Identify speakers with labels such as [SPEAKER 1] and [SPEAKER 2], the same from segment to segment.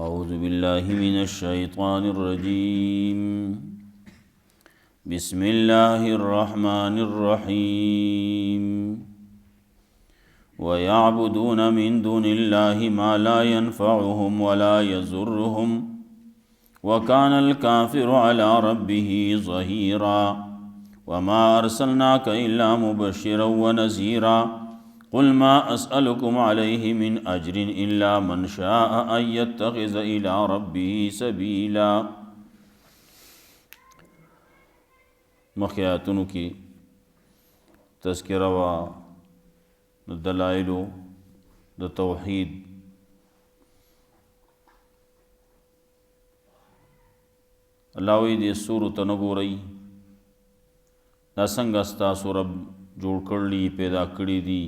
[SPEAKER 1] أعوذ بالله من الشيطان الرجيم بسم الله الرحمن الرحيم ويعبدون من دون الله ما لا ينفعهم ولا يضرهم وكان الكافر على ربه ظهيرا وما أرسلناك إلا مبشرا ونذيرا قل ما أسألكم عليه من أجر إلا من شاء أن يتخذ إلى ربه سبيلا. مخیاتونو کی تذکرہ و دلائل د توحید الله وی دې سورۃ نګورئ دا څنګه ستاسو رب جوړ کړلی پیدا کړی دي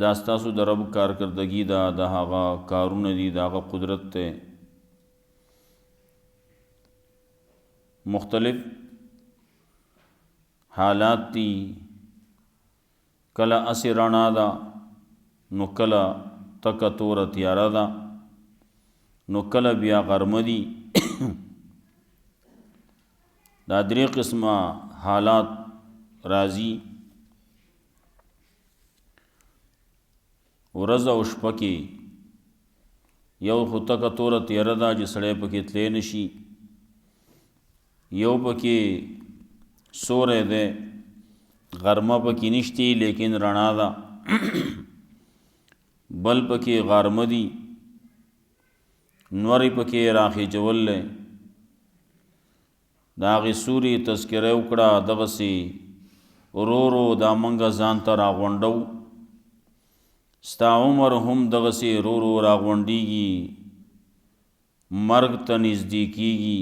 [SPEAKER 1] دا ستاسو د رب کارکردګي دا د هغه کارونه دي د هغه قدرت ته مختلف حالات دي کله اسی رڼا ده نو کله تکه توره تیاره ده نو کله بیا غرمه دي دا درې قسمه حالات راځي ورځ او شپه کې یو خو تکه توره تیاره ده چې سړی پکې تلی نشي یو پکې سوری دی غرمه پکې نشتی لیکن رڼا ده بل پکې غرمه دي نورې پکې راخېجول دی د هغې سوري تذکره وکړه دغسې ورو ورو دا منګه ځان ته راغونډو ستا عمر هم دغسې ورو ورو راغونډېږي مرګ ته نږدې کېږي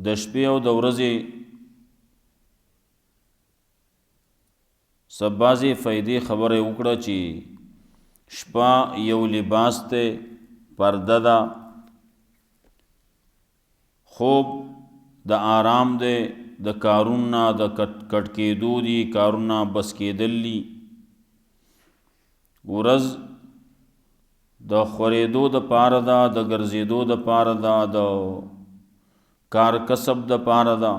[SPEAKER 1] د شپې او د ورځې څه بعضې فایدې خبره وکړه چې شپه یو لباس دی پرده ده خوب د آرام دی د کارونه د کټ کېدو دي کارونه بس کېدل دي ورځ د خورېدو دپاره ده د ګرځېدو دپاره ده د کار کسب دپاره ده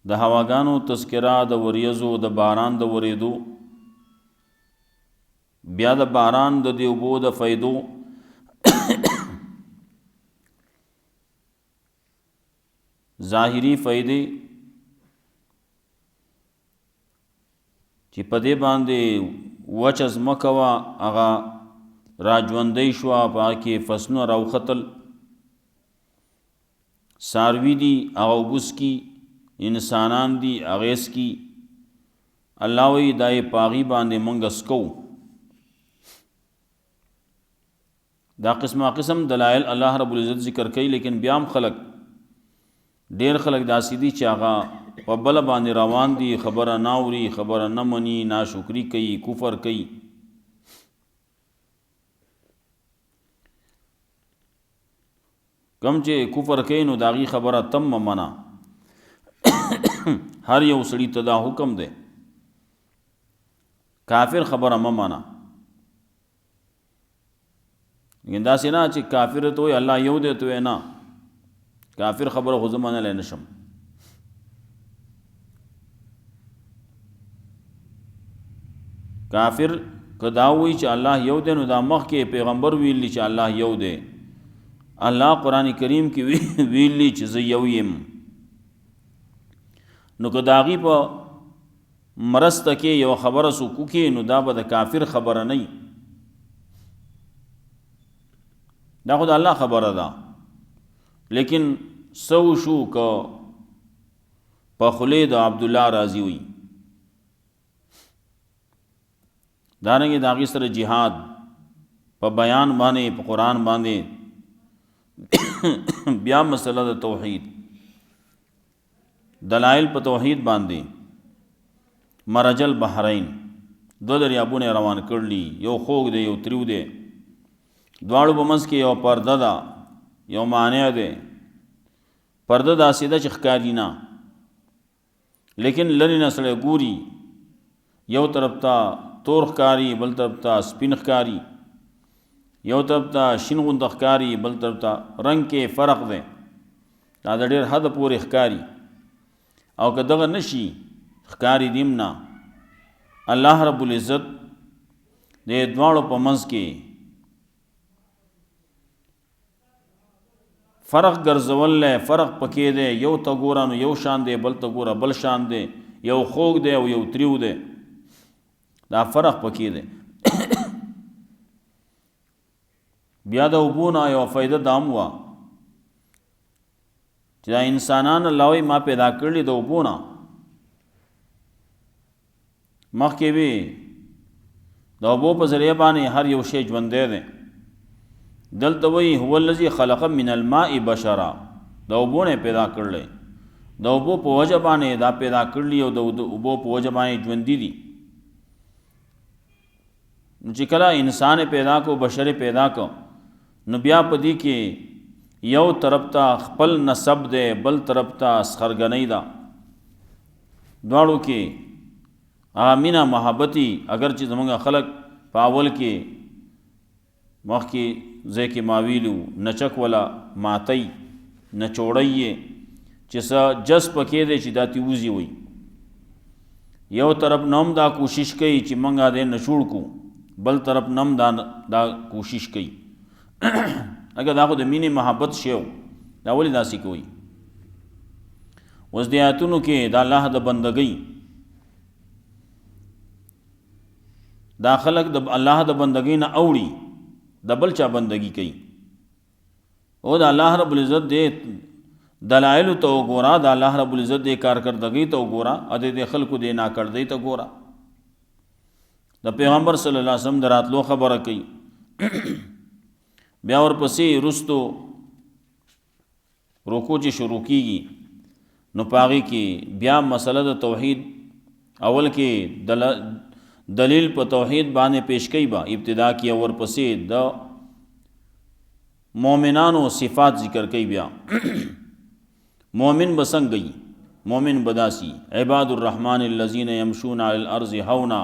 [SPEAKER 1] د هواګانو تذکره د وریځو د باران د ورېدو بیا د باران د دې اوبو د فایدو ظاهري فایدې چې په دې باندې وچه ځمکه وه هغه راژوندی شوه په هغه کې فصلونه راوختل څاروي دي هغه اوبه څکي انسانان دي هغې څکي الله وایي دا یې په هغې باندې موږ څکو دا قسم دلائل الله رب العزت ذکر کوي لیکن بیا هم خلق ډیر خلق داسې دي چې هغه په بله باندې روان دي خبره نه اوري خبره نه مني ناشکري کوي کفر کوي کم چې کفر کوي نو د هغې خبره تم مه منه هر یو سړي ته دا حکم دی کافر خبره مه منه لیکن داسې نه چې کافر ته وایي الله یو دی ته وایي نه کافر خبره خو زه منلی نشم کافر که دا وایي چې الله یو دی نو دا مخکې پیغمبر ویلی چې الله یو دی الله قرآن کریم کې ویلی چې زه یو یم نو که د هغې په مرسته کې یو خبره څوک وکړي نو دا به د کافر خبره نه وي دا خو د الله خبره ده لیکن سو شو که په خولې د عبدالله راضي وي دارنګې د هغې سره جهاد په بیان باندې په قرآن باندې بیا مسله د توحید دلائل په توحید باندې مرج البحرین دو دریابونه روان کړلی یو خوږ دی یو تریو دی دواړو په منځ کې یو پرده ده یو مانع دی پرده داسې ده چې ښکاري نه لیکن لری نه سړی ګوري یو طرف ته تور ښکاري بل طرف ته سپین ښکاري، یو طرف ته شین غوندې ښکاري بل طرف ته رنګ کې فرق دی، دا د ډېر حد پورې ښکاري. او که دغه نشي ښکاري دیم نه، الله رب العزت د دواړو په منځ کې فرق ګرځول فرق پکې دی، یو ته ګوره نو یو شان دی، بل ته ګوره بل شان دی، یو خوږ دی او یو تریو دی، دا فرق پکې دی. بیا د اوبو نه یو فایده دا هم وه چې دا انسانان الله وایي ما پیدا کړي د اوبو نه، مخکې وي د اوبو په ذریعه باندې هر یو شی ژوندی دی. دلته وایي هو الذي خلق من الماء بشرا، د اوبو نه پیدا کړلی، د اوبو په وجه باندې دا پیدا کړلی او د اوبو په وجه باندې ژوندي دي. نو چې کله انسان پیدا کو بشر پیدا کو نو بیا په دې کې یو طرف ته خپل نسب دی بل طرف ته سخرګنۍ ده، دواړو کې مینه محبتي. اگر چې زمونږ خلق په اول کې مخکې ځای کې ما ویلو نچک ولا ماتی نچوړی چې څه جس پکې دی چې دا تیوزي وي، یو طرف نم دا کوشش کوي چې منګه دې نچوړ کو، بل طرف نم دا کوشش کوي. اگر دا خو د مینې محبت شی و دا ولې داسې کوي؟ اوس د آیتونو کې د الله د بندګۍ دا خلق د الله د بندګۍ نه اوړي د بل چا بندگی کوي. او د الله رب العزت دې دلایل ته وګوره، د الله رب العزت دې کارکردګۍ ته وګوره، ا دې خلکو دې ناکړدۍ ته وګوره. د پیغمبر صلی الله علیه وسلم دراتلو خبره کوي، بیا ورپسې رستو رکوع چې شروع کیږي نو پاغي کې بیا مسله د توحید اول کې دلیل په توحید باندې پیش کوي، با ابتدا کې ورپسې د مؤمنانو صفات ذکر کوي. بیا مؤمن بسنګ گئی، مؤمن بداسی عباد الرحمن الذين يمشون على الارض هونا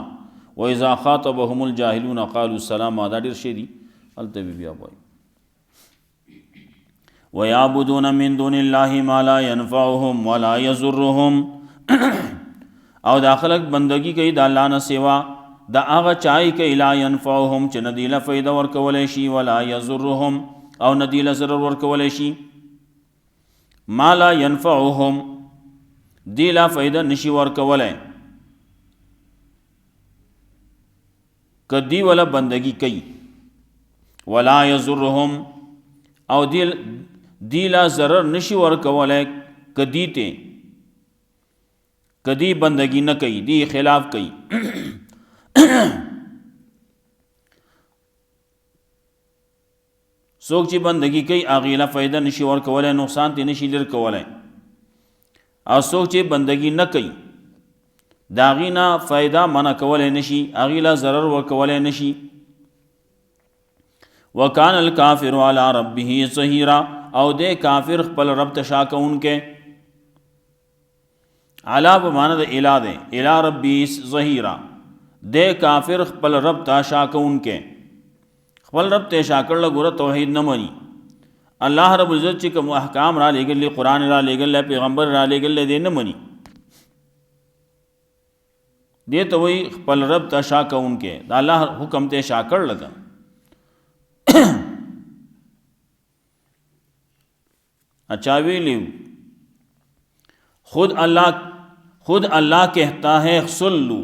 [SPEAKER 1] واذا خاطبهم الجاهلون قالوا سلاما. دا ډیر شی دي الته بیا وایي ويعبدون من دون الله ما لا ينفعهم ولا يضرهم. او دا خلق بندگی کوي د الله نه سوا دا هغه چای کوي لا ينفعهم چې نه دی له فایده ورکولی شي، ولا يضرهم او نه دی له ضرر ورکولی شي. ما لا ينفعهم دی له فایده نشي ورکولی، کدی ولا بندگی کوي، ولا يضرهم او دی لا ضرر نشي ورکولی کدی ته کدی بندگی نہ کئی، دی خلاف کئی. سوک چی بندگی کئی آغیلا فائدہ نشی ورکولے، نقصان تی نشی لر کولے. او سوک چی بندگی نہ کئی داغینا فائدہ منع کولے نشی، آغیلا ضرر ورکولے نشی. وکان الکافر علی ربه ظہیرا او دے کافر خپل رب تشاکہ ان کے علا بمانا دے الہ دے الہ ربی ظہیرہ دے کافر خپل رب تا شاکہ ان کے خپل رب تے شاکر لگورا توحید نہ منی. اللہ رب العزت چکم احکام را لے گل، قرآن را لے گل، پیغمبر را لے گل دے نہ منی، دے تو وہی خپل رب تا شاکہ ان کے دا اللہ حکم تے شاکر لگا. اچھا ویلیو خود اللہ کہتا ہے صلو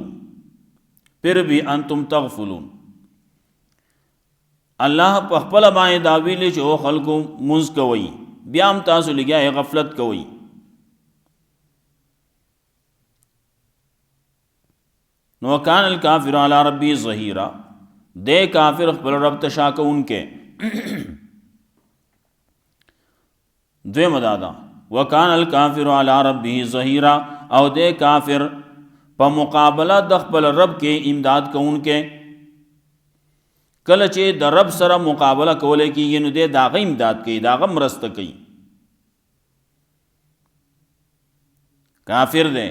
[SPEAKER 1] پھر بھی انتم تغفلون. اللہ پا خپل باندې دا ویلی چې او خلکو منځ کوي بیا هم تاسو لګیا غفلت کوي. نو کان الکافر علی ربی ظہیرا دے کافر خپل رب تشاکه ان کے دوی مدادا وکان الکافر علی ربی ظہیرا او دے کافر پا مقابلہ د خپل رب کے امداد کون کے کله چې د رب سره مقابله کولای کیږي نو دې داغه امداد کوي، داغه مرسته کوي. کافر دی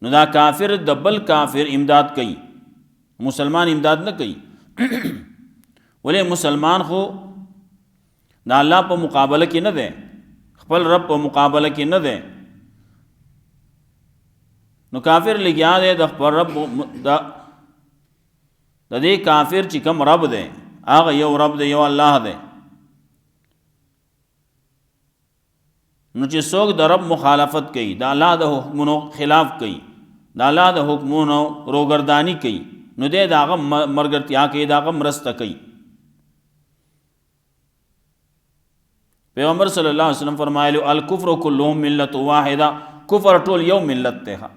[SPEAKER 1] نو دا کافر د بل کافر امداد کوي، مسلمان امداد نه کوي. ولې مسلمان خو د الله په مقابله کې نه دی، خپل رب په مقابله کې نه دی، نو کافر لګیا دی د خپل رب د دې کافر چې کوم رب دی هغه یو رب دی، یو الله دی. نو چې څوک د رب مخالفت کوي، د الله د حکمونو خلاف کوي، د الله د حکمونو روګردانی کوي، نو دی د هغه مرګرتیا کوي، د هغه مرسته کوي. پیغمبر صلی الله علیه وسلم فرمایلی الکفر کلهم ملت واحده، کفر ټول یو ملت ته،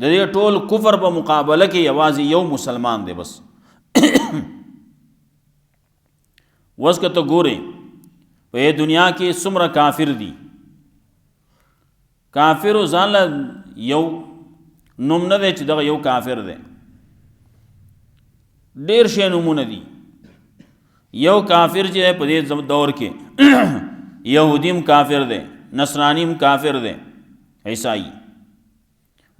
[SPEAKER 1] د دې ټول کفر په مقابله کې یوازې یو مسلمان دی بس. وس که ته ګورې په دنیا کې څومره کافر دي، کافر ځان له یو نوم نه دی چې دغه یو کافر دی، ډېر شی نومونه دي. یو کافر چې په دې دور کې یهودیم کافر دی، نصرانیم کافر دی، عیسائی،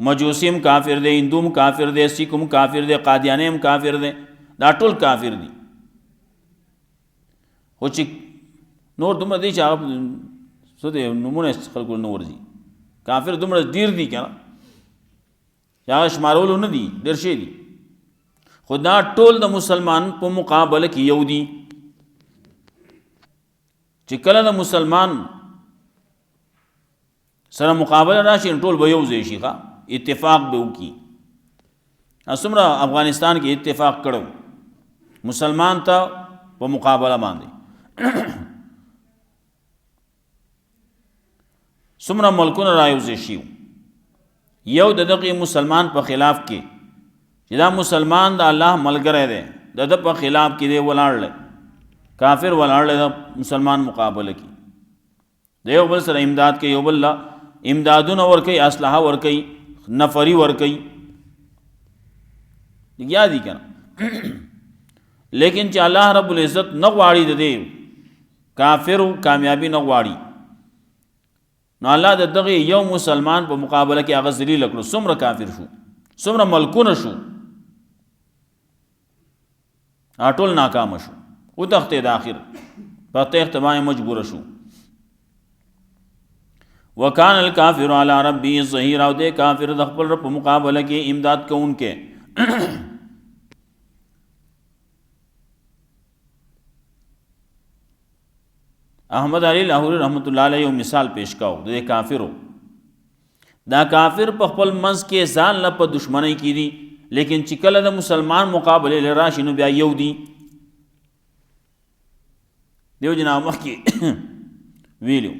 [SPEAKER 1] مجوسیم کافر دی، هندوم کافر دی، سکھم کافر دی، قادیانیم کافر دی، دا ټول کافر دي. خو چې نور دومره دی چې هغه څه دی نومونه خلکو نه ورځي، کافر دومره ډېر دي که نه چې هغه شمارولو نه دي، ډېر شی دي. خو دا ټول د مسلمان په مقابله کې یو دي. چې کله د مسلمان سره مقابله راشي ټول به یو ځای شي، اتفاق به وکړي. څومره افغانستان کې اتفاق کړو مسلمان ته په مقابله باندې، څومره ملکونه را یو ځای شي یو د دغه مسلمان په خلاف کې، چې دا مسلمان د الله ملګری دی، د ده په خلاف کې دی ولاړ، کافر ولاړ د مسلمان مقابله کې، د یو بل سره امداد کوي، یو بل امدادونه ورکوي، اسلحه ورکوي، نفری ورکوي، یا دي که نه. لیکن چې الله رب العزت نه غواړي د دې کافرو کامیابي نه غواړي، نو الله د دغه یو مسلمان په مقابله کې هغه ذلیل کړو. څومره کافر شو، څومره ملکونه شو، ټول ناکام شو، وتښتېد، آخر په تېښته باندې مجبور شو. وکان الکافر علی ربه ظهیرا، او دې کافر د خپل رب په مقابله کې امداد کوونکې. احمد علی لاہوری رحمۃ اللہ علیہ یو مثال پیش کاو د کافرو. دا کافر په خپل منځ کې ځان له په دشمنی کې دي، لیکن چې کله د مسلمان مقابله ل راشي نو بیا یو دي. دیو جناب مخکې ویلو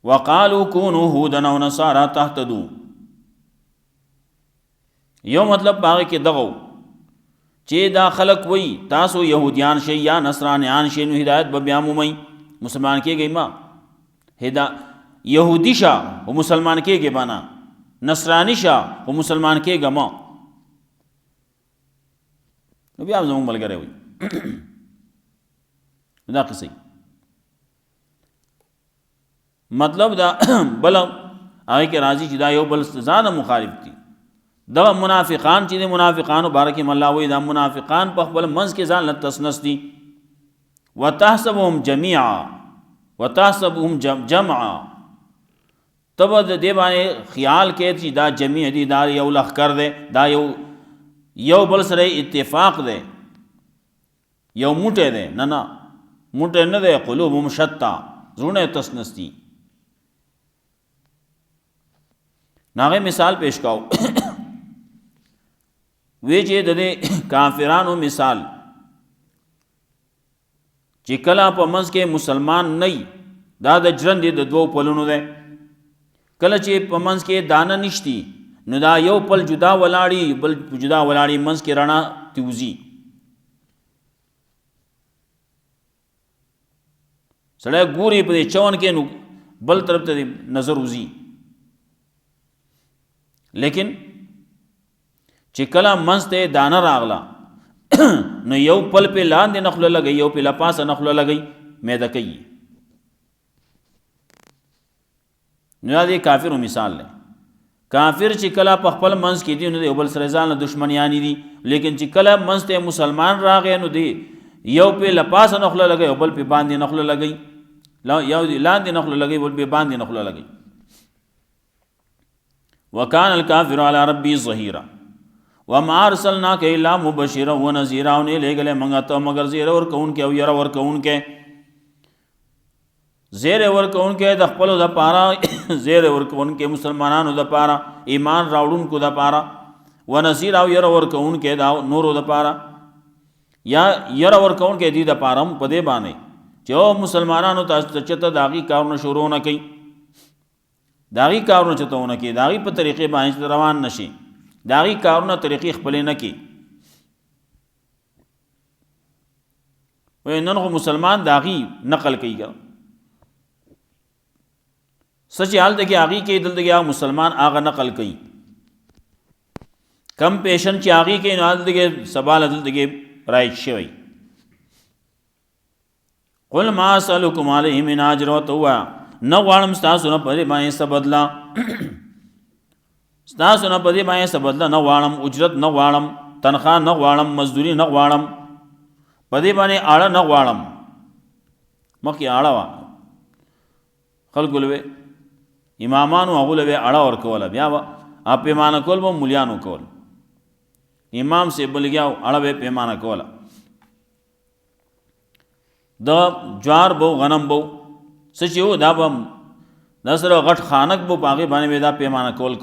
[SPEAKER 1] وقالوا كونوا هودا او نصارى تهتدوا، یو مطلب باغ کې دغو چې دا خلق وی تاسو یهودیان شئ یا نصرانیان شئ نو هدایت به بیا مومئ، مسلمان کېږئ ما، یهودی شا و مسلمان کېږئ بانا، نصرانی شا و مسلمان کېږه ما، نو بیا زموږ ملګری وي. دا قصه مطلب دا بل هغه کې راځي چې دا یو بل ځان مخالف دي. دا منافقان چې د منافقانو بارکه الله وی دا منافقان په خپل منځ کې ځان لتسنس دي. وتحسبهم جميعا وتحسبهم جمعا، تب د دې باندې خیال کې چې دا جميع دي، دا یو لخر دی، دا یو بل سره اتفاق دی، یو موټی دی. نه نه موټی نه دی، قلوبهم شتا، زړونه تسنس دي. ناغه مثال پیش کاو وی چې د کافرانو مثال چې کله په منځ کې مسلمان نه دا د ژرندې د دوو پلونو دی. کله چې په منځ کې دانه نشتی نو دا یو پل جدا ولاړی، بل جدا ولاړی، منځ کې رڼا تیوزی. سړی ګوري په دې چون کې نو بل طرف ته نظر وزي. لیکن چې کله منځ ته دانه راغله نو یو پل په لاندې نخله لګي، یو په لپاسه نخله لګي، میده کوي. نو دا دی کافر مثال دی. کافر چې کله په خپل منځ کې دي نو د یو بل سره ځان له دشمنیانی دي، لیکن چې کله منځ ته مسلمان راغی نو دی یو په لپاس نخله لګي او بل په باندې نخله لګي، یو لاندې نخله لګي بل په باندې نخله لګي. وکان الکافر علی ربی ظهیرا وما ارسلناک الا مبشرا ونذیرا، او نه لګله منګه ته مگر زیر ور کون کې او ير ور کون کې، زیر ور کون کې د خپل د پاره زیر ور کون کې مسلمانانو د پاره، ایمان راوړونکو د پاره، ونذیر او ير ور کون کې دا نورو د پاره، یا ير ور کون کې دي د پاره په دې باندې چې مسلمانانو ته چته داغي کارونه شروع نه کوي، داغي کارونه چتهونه کوي، داغي په طریقې باندې روان نشي، داغي کارونه طریقې خپل نه کوي. وای نن خو مسلمان داغي نقل کوي سچ حال دغه اغي کې دل دغه مسلمان اغه نقل کوي، کم پیشن چې اغي کې نه دغه سوال دل دغه رایت شوی. قل ما اسالکم علیه من اجر وتوا، نو غواړم تاسو نه پدې باندې څه بدلا، تاسو نه پدې باندې څه بدلا نه غواړم، اجرت نه غواړم، تنخواه نه غواړم، مزدوری نه غواړم، پدې باندې اړه نه غواړم. مکه اړه وا خلق لوي امامانو هغه لوي اړه ور کوله، بیا اپ پیمانه کول مو مليانو کول، امام سے بلګیاو اړه به پیمانه کوله، د جوار بو غنم بو سچو دا بم نصر غټ خانک بو باغی باندې دا پیمانه کول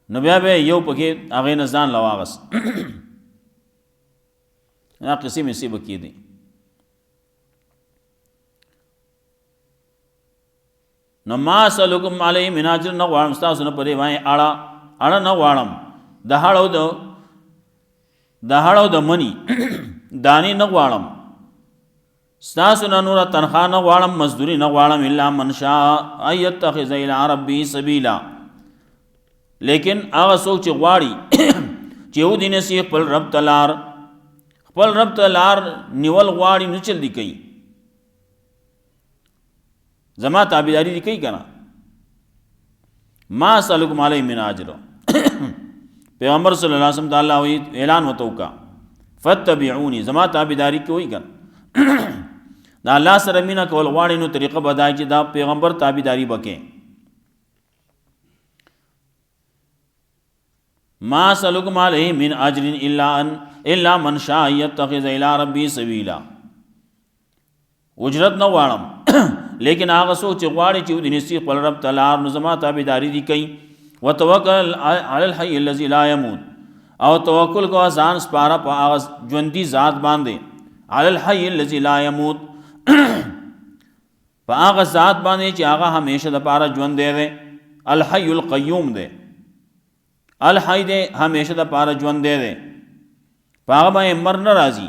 [SPEAKER 1] نو بیا به یو پکې هغه نه ځان لواغس نا قسم سی بکی دی. نو ما سلکم علی من اجر، نو غواړم تاسو نه پرې وای اړه نه غواړم، د هړو د منی دانی نه غواړم، ستاسو نه نور تنخواه نه غواړم، مزدوری نه غواړم، الا من شاء ایتخذ الی ربی سبیلا، لیکن هغه څوک چې غواړي چې یو دین سی خپل رب تلار نیول غواړي نو چل دی کوي، زما تابعداري دی کوي کنه. ما سلکم علی من اجر، پیغمبر صلی الله علیه وسلم تعالی اعلان وتوکا فتبعونی، زما تابعداري کوي کنه. دا الله سره مینا کول غواړي نو طریقه بدای چې دا پیغمبر تابعداري وکړي. ما سلکم علیه من اجر الا من شاء یتخذ الی ربی سبیلا، اجرت نه غواړم لیکن هغه څوک چې غواړي چې د نسی خپل رب تعالی نو زما تابعداري دي کوي. وتوکل علی الحی الذی لا یموت، او توکل کو ځان سپاره په هغه ژوندۍ ذات باندې، علی الحی الذی لا یموت، په هغه ذات باندې چې هغه همیشه د پاره ژوند دی، الحی القیوم دی، الحی دی همیشه د پاره ژوند دی، په هغه باندې مر ناراضی،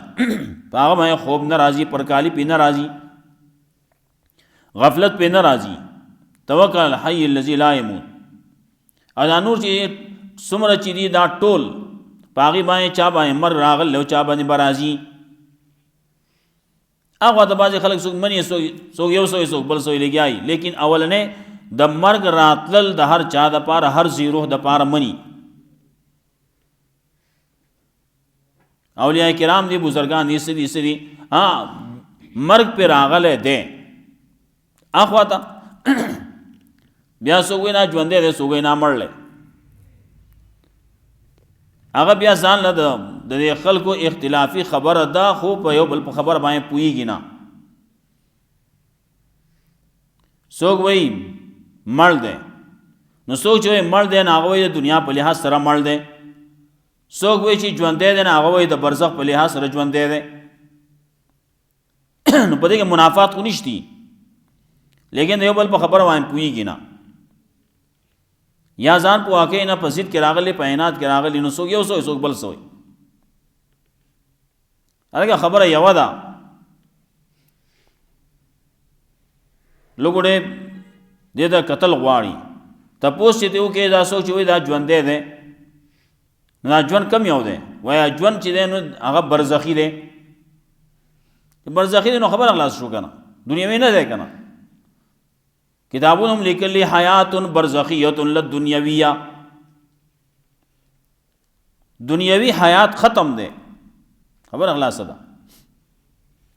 [SPEAKER 1] په هغه باندې خوب ناراضی، پرکالی پی ناراضی، غفلت پہ ناراضی. توکل الحی الذی لا یموت، ادا نور چې سمره چې دی دا ټول پاغي باندې چا باندې مر راغل لو چا باندې برازي، هغه د باز خلک څوک منی څوک یو څوک بل څوک لګیای، لیکن اولنې د مرګ راتل د هر چا د پاره، هر زی روح د پاره منی. اولیاء کرام دی، بزرگان دی، سدی مرګ پر راغله دی اخواتا بیا څوک نه ژوند دی، څوک نه مړل، هغه بیا ځان له د خلکو اختلافي خبره ده، خو په یو بل په خبر باندې پوېږي نه. څوک وایي مړ دی، نو څوک چې وایي مړ دی نه هغه وایي د دنیا په لحاظ سره مړ دی، څوک وایي چې ژوند دی نه هغه وایي د برزخ په لحاظ سره ژوند دی. نو په دې کې منافات خو نشتی، لیکن یو بل په خبره باندې پوېږي نه، یا ځان په واقع نه په ضد کې راغلی، په عناد کې راغلی، نو څوک یو څوک بل څوک. هغه خبره یو ده، لوګړې دې دا قتل غواړي، تپوس چې ته کې دا سوچ وي دا ژوند دی، نو ژوند کم یو دی، وای ژوند چې دی نو هغه برزخی دی، برزخی دی نو خبره خلاص شو کنه، دنیاوی نه دی کنه. کتابونو هم لیکلی حیات برزخیت للدنیویہ، دنیاوی حیات ختم دے، خبر اغلا صدا.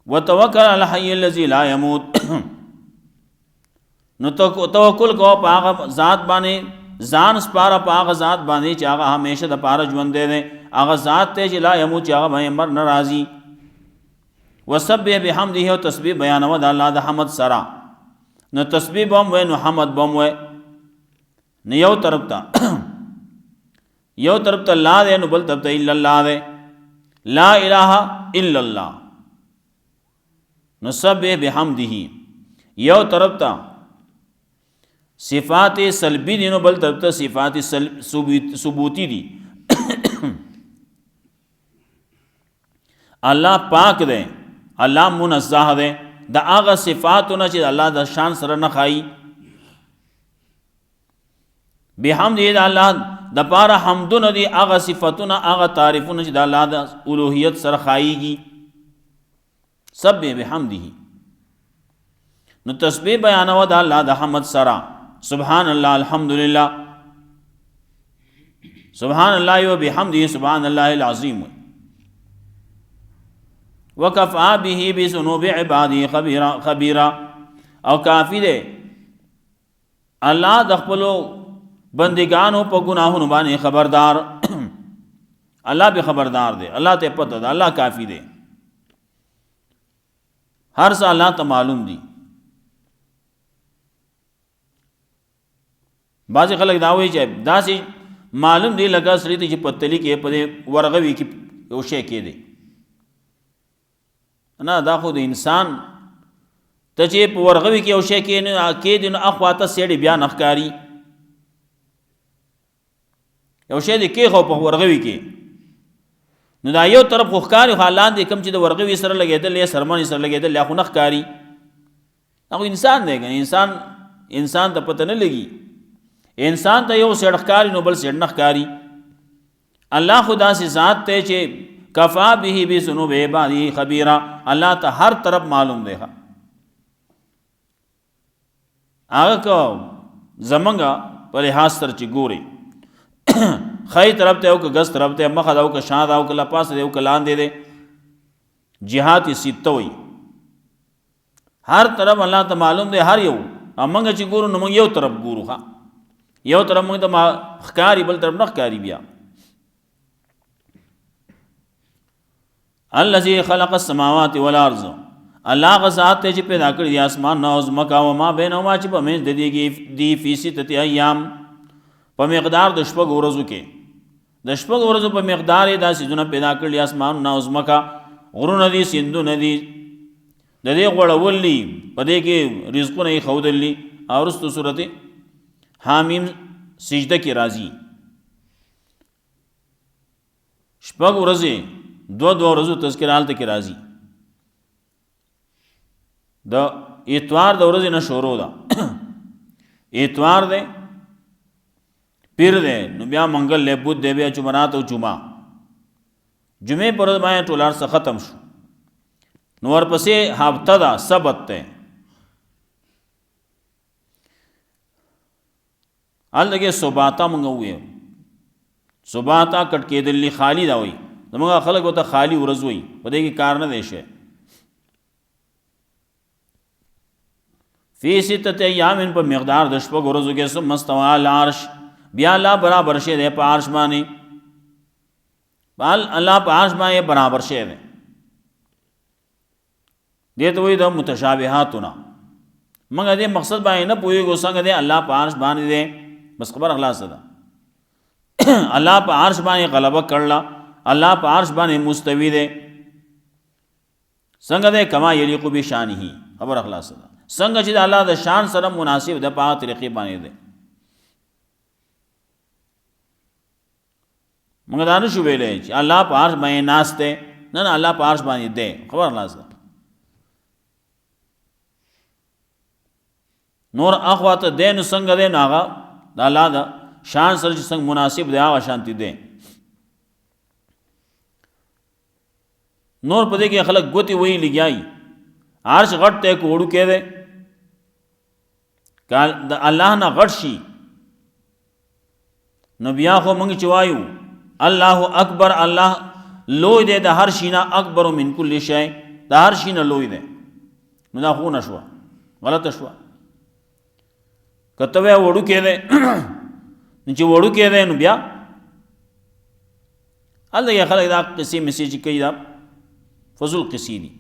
[SPEAKER 1] وتوکل علی الحی الذی لا یموت، نو توکل کو پا آغا ذات بانے، ځان سپاره په هغه ذات باندې چې هغه همیشه د پاره ژوند دی، هغه ذات ته چې لا یموت چې هغه باندې مر نه راځي. وسبح بحمده، او تسبیح بیانوه د الله د حمد سره. نو تسبیح به هم وای نو حمد به هم وای. نو یو طرف ته یو طرف ته لا دی، نو بل طرف ته الا الله دی، لا الہ الا اللہ. نو سبح بحمده یو طرف ته صفات سلبی دی، نو بل طرف ته صفات ثبوتی دی. اللہ پاک دے، اللہ منزہ دے دا آغا صفاتونا چیز اللہ دا شان سر نخائی. بحمد دا اللہ دا پارا حمدون دی آغا صفاتونا آغا تعریفونا چیز دا اللہ دا الوحیت سر خائی گی. سب بحمدی نو تسبیح بیانوا دا اللہ دا حمد سرا. سبحان اللہ الحمدللہ، سبحان اللہ و بحمدی سبحان اللہ العظیم. وکفا به بذنوب عبادی خبیرا، او کافی دے اللہ د خپلو بندگانو په گناہونو باندې خبردار. اللہ بھی خبردار دے، اللہ تے پتہ دا، اللہ کافی دے، ہر سا اللہ ته معلوم دی. بعضی خلک دا وایي چې داسې معلوم دی لکه سړي ته چې پتلی کې په دې ورغوي کې یو شی کې دی. نه دا خو د انسان ته چې په ورغوي کې یو شی کې دی، نو اخواته سیړي بیا نه ښکاري. یو شی دی کې خو په ورغوي کې، نو دا یو طرف خو ښکاري، خو لاندې کوم چې د ورغوي سره لګېدل یا سرمنې سره لګېدل یا خو نه ښکاري. دا خو انسان دی، انسان ته پته نه لګي. انسان ته یو سیړ ښکاري نو بل سیړ نه ښکاري. الله خو داسې ذات دی چې کفا به بذنوب عبادی خبیرا، اللہ تا ہر طرف معلوم دے گا. آگا کو زمنگا پر لحاظ سر چی گوری خی طرف تے او که گز طرف تے مخد او که شاد او که لپاس دے او که لان دے دے جہاتی سیتوئی ہر طرف اللہ تا معلوم دے. ہر یو امنگا چی گورو نمنگ یو طرف گورو خواہ، یو طرف منگ تا خکاری بل طرف نخکاری بیا. الذی خلق السماوات والارض، اللہ غزات تے چی پیدا کر دی آسمان نو ازمکا وما بینهما چی پا منز دی فی ستت ایام پا مقدار د شپږ ورځو کې. د شپږ ورځو په مقدار دا سیزونه پیدا کړل اسمان نو ازمکا، غرونه دي، سیندونه دي، د دې غوړول دي، په دې کې رزقونه یې ښودل دي. او وروستو صورت حامیم سجده کې راځي. شپږ ورځې دو ورځو تذکر حالت کې راځي. د اتوار د ورځې نه شروع ده اتوار ده، پیر ده، نو بیا منگل له بود ده، بیا جمعرات او جمعه. جمعه پر ورځ باندې ټول ارڅ ختم شو. نو ورپسې هفته ده، سبت ده. هلته کې سباته مونږ وویو، سباته کټ کېدلې خالی ده وایي. زمونږ خلک ورته خالی ورځ وایي، په دې کې کار نه دی شی. فی ستت ایام په مقدار د شپږ ورځو کې. ثم استوى علی العرش، بیا الله برابر شه دی په عرش باندې. الله په عرش باندې برابر شه دی. دې ته وایي د متشابهاتونه. موږ دې مقصد باندې نه پوهېږو څنګه دی الله په عرش باندې دی، بس خبر خلاص ده. الله په عرش باندې غلبه کړله، الله په عرش باندې مستوی دی. څنګه دی؟ کما یلیق بشانه، خبر خلاص ده. څنګه چې د الله د شان سره مناسب ده، په هغه طریقې باندې دی. موږ دا نه شو ویلی چې الله په عرش باندې ناست دی. نه نه، الله په عرش باندې دی، خبر خلاص ده. نور اخواته دی، نو څنګه دی؟ نو هغه د الله د شان سره چې څنګه مناسب دی هغه شانتي دی. نور په دې کې خلک ګوتې وهي لګیایي. عرش غټ دی که وړوکی دی، که د الله نه غټ شي نو بیا خو موږ چې وایو الله اکبر، الله لوی دی د هر شي نه، اکبر من کل شی، د هر شي نه لوی دی، نو دا خو نه شوه، غلطه شوه. که ته وایې وړوکی دی نو چې وړوکی دی نو بیا هلته کې خلک دا قصې مسې چې کوي دا فضول قصې دي.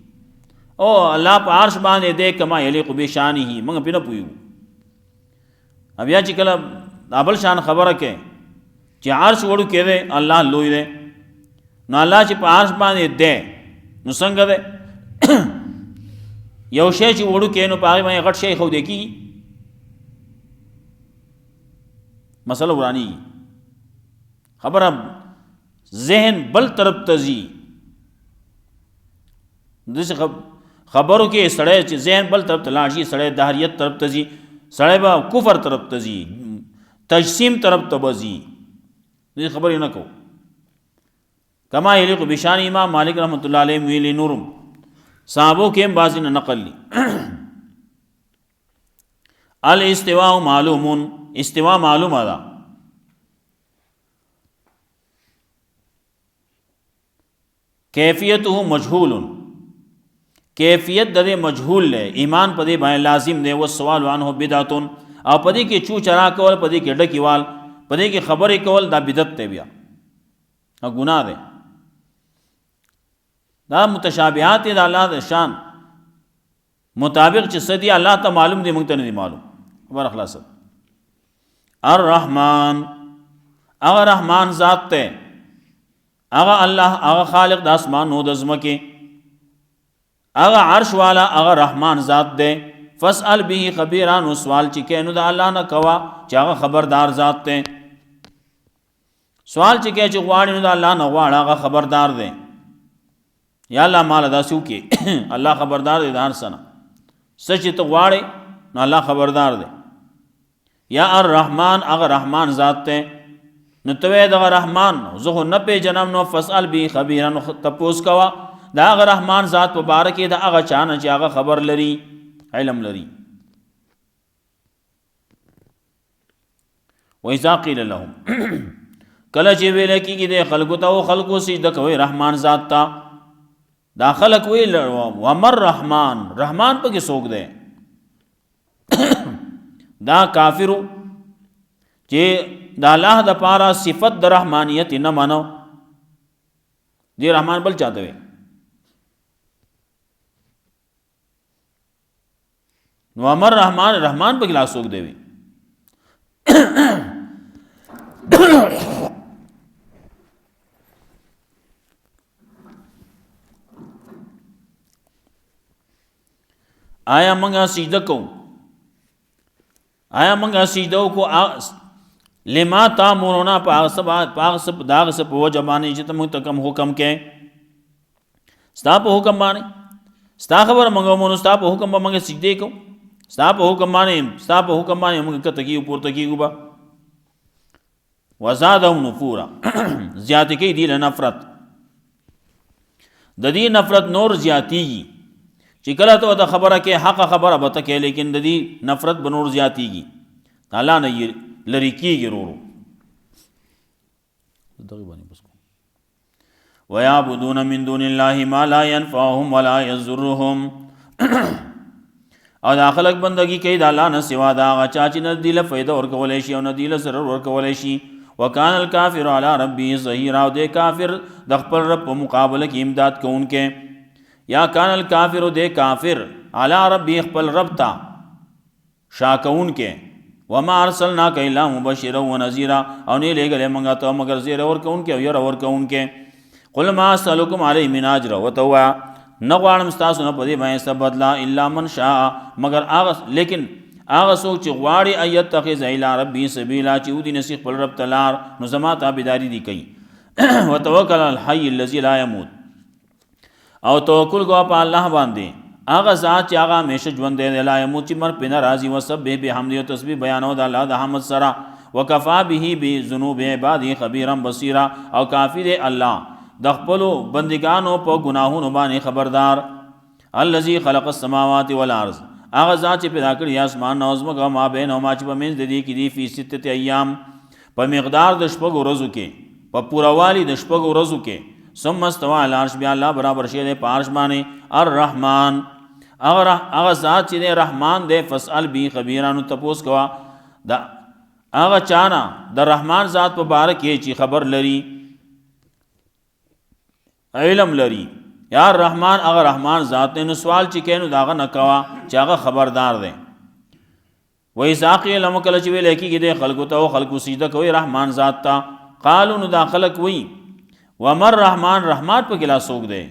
[SPEAKER 1] او الله په عرش باندې دی کما یلیق بشانه، موږ پرې نه پوهېږو. بیا چې کله دا بل شان خبره کوي چې عرش وړوکی دی الله لوی دی، نو الله چې په عرش باندې دی نو څنګه دی؟ یو شی چې وړوکی نو په هغې باندې غټ شی ښودی کېږي، مسله ورانېږي. خبره ذهن بل طرف ته ځي، داسې خبرو کې سړی چې ذهن بل طرف ته لاړ شي، سړی دهریت طرف ته ځي، سړی به کفر طرف ته ځي، تجسیم طرف ته به ځي. دې خبرې نه کوو. کما یلیق بشان امام مالک رحمۃ اللہ علیہ ویلی نورم صحابوں کے بعضی نے نقل لی. الاستواء معلوم، استواء معلوم ادا، کیفیته مجهول، کیفیت د مجهول لے، ایمان پدې باندې لازم دی، والسوال عنه بدعت، او پدې کې چو چرا کول، پدې کې ډکیوال، پدې کې خبرې کول دا بدعت دی، بیا او ګناه دی. دا متشابهات د الله د شان مطابق چې سدي الله ته معلوم دی، موږ ته نه دی معلوم. خبر خلاص. الرحمن، هغه رحمان ذات ته، هغه الله، هغه خالق د اسمان او د ځمکې، هغه عرش والا، هغه رحمان ذات دی. فاسأل به خبیرا، نو سوال چې کینو د الله نه کوا چې هغه خبردار ذات دی. سوال چې کې چې غواړي نو د الله نه غواړه، هغه خبردار دی. یا الله مال داسې وکړي الله خبردار دی د هر څه نه، څه چې ته غواړې نو الله خبردار دی. یا الرحمن، هغه رحمان ذات دی. نو ته وایې دغه رحمان زه خو نه پېژنم، نو فاسأل به خبیرا، نو تپوس کوه د هغه رحمان ذات په باره کې، د هغه چا نه چې هغه خبر لري، علم لري. وإذا قیل لهم، کله چې ویل کېږي د خلکو ته، او خلکو سجده کوي رحمان ذات ته، دا خلق ویل ومر رحمان، رحمان پکې څوک دی؟ دا کافرو چې د الله د پاره صفت د رحمانیت نه منو، دی رحمان بل چاته وي. نو امر رحمان، رحمان پکې لا څوک دی وي؟ آیا منگا سجدہ کو، آیا منگا سجدہ کو لما تامرونا پاغ سب داغ سب وجہ بانے چې تم ته کم حکم کې، ستا په حکم باندې ستا خبر منگو مونو، ستا په حکم باندې سجدے کو، ستا په حکم باندې موږ کته کیو پورته کیږو با. وزادهم نفورا، زیات کی دی نفرت، د دې نفرت نور زیاتیږي چې کله ته د خبره کې حق خبره به ته کې، لیکن د دې نفرت به نور زیاتیږي، الله نه لرې کېږي ورو ورو. وَيَعْبُدُونَ مِن دُونِ اللَّهِ مَا لَا يَنْفَعُهُمْ وَلَا يَضُرُّهُمْ، او دا خلق بندگی کوي د الله نه سوا د هغه چا چې نه دی له فایده ورکولی شي او نه دی له ضرر ورکولی شي. وکان الکافر علی ربه ظهیرا، او د کافر د خپل رب په مقابله کې امداد کوونکی. یا کان الکافر، د کافر علی ربه خپل رب ته شا کوونکی. وما ارسلناک الا مبشرا ونذیرا، او نه لېږلی موږ ته مگر زیری ورکوونکی او یره ورکوونکی. قل ما اسألکم علیه من اجر، ورته ووایه نه غواړم ستاسو نه په دې باندې څه بدله، الا من شاء، مگر هغه، لیکن هغه څوک چې غواړي ان یتخذ الی ربه سبیلا، چې ودي نصیح خپل رب ته لار، نو زما تابعداري دي کوي. وتوکل علی الحی الذی لا یموت، او توکل کو په الله باندې هغه ذات چې هغه همیشه ژوند دی، لا یموت، چې مرګ پرې نه راځي. وسبح بحمده، او تسبیح بیانو د الله د حمد سره. وکفا به بذنوب عباده خبیرا بصیرا، او کافی دی الله د خپلو بندگانو په ګناهونو باندې خبردار. الذي خلق السماوات والارض، هغه ذات چې پیدا کړی اسمان او ځمکه ما بینهما چې په منځ د دې کې دي فی ستة ایام په مقدار د شپږو ورځو کې په پوروالي د شپږو ورځو کې ثم استوى علی العرش بیا الله برابر شه د پارش باندې الرحمن هغه ذات چې د رحمان دی فسأل بی خبیرانو تپوس کوا دا هغه چانا د رحمان ذات په باره کې چې خبر لري علم لري یا رحمان هغه رحمان ذات نه سوال چې کینو داغه نه کوا چې هغه خبردار دی وای ساقی لم کله چې ویل کېږي د خلقو ته خلقو سجده کوي رحمان ذات ته قالو نو داخلك وی ومر رحمان رحمت په کلا سوق دی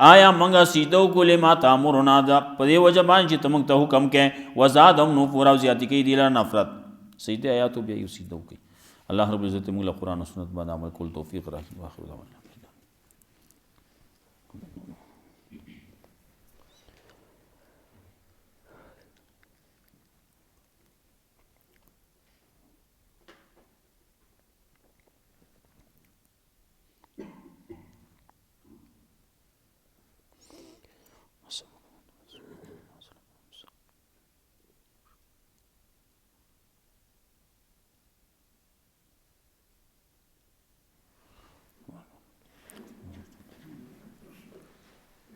[SPEAKER 1] آیا منګه سجده کولې ما تامرنا دا په دې وجبان چې تمنګ ته حکم کې وزادهم نو پورا زیاتی کې دی له نفرت سجده آیاتو بیا یو سجده کوي الله رب العزت موږ له قران او سنت باندې عمل کول توفیق راکړي واخر